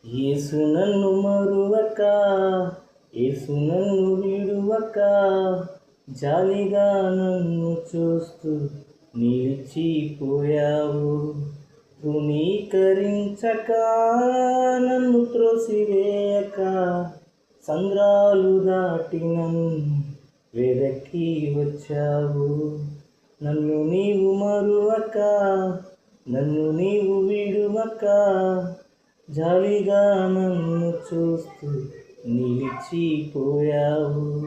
యేసు నన్ను మరువక, యేసు నన్ను విడువక, జాలిగా నన్ను చూస్తూ నిలిచిపోయావు. తృణీకరించక, నన్ను త్రోసివేయక, సంద్రాలు దాటి నన్ను వెదకి వచ్చావు. నన్ను నీవు మరువక, నన్ను నీవు విడువక, జాలిగా నన్ను చూస్తూ నిలిచిపోయావు.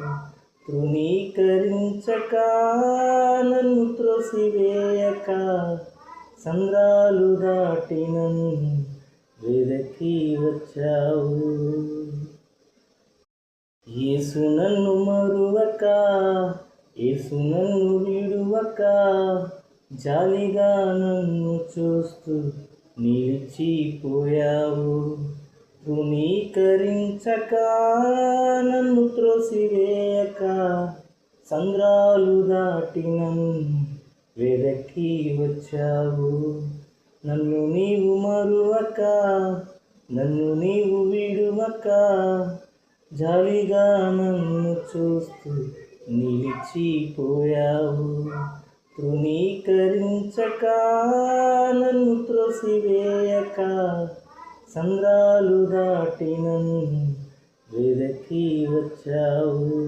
తృణీకరించక, నన్ను త్రోసివేయక, సంద్రాలు దాటి నన్ను వెదకి వచ్చావు. యేసు నన్ను మరువక, యేసు నన్ను విడువక, జాలిగా నన్ను చూస్తూ నిలిచిపోయావు. తృణీకరించక, నన్ను త్రోసివేయక, సంద్రాలు దాటి నన్ను వెదకి వచ్చావు. నన్ను నీవు మరువక, నన్ను నీవు విడువక, జాలిగా నన్ను చూస్తూ నిలిచిపోయావు. తృణీకరించక, నన్ను త్రోసివేయక, సంద్రాలు దాటి నన్ను వెదకి వచ్చావు.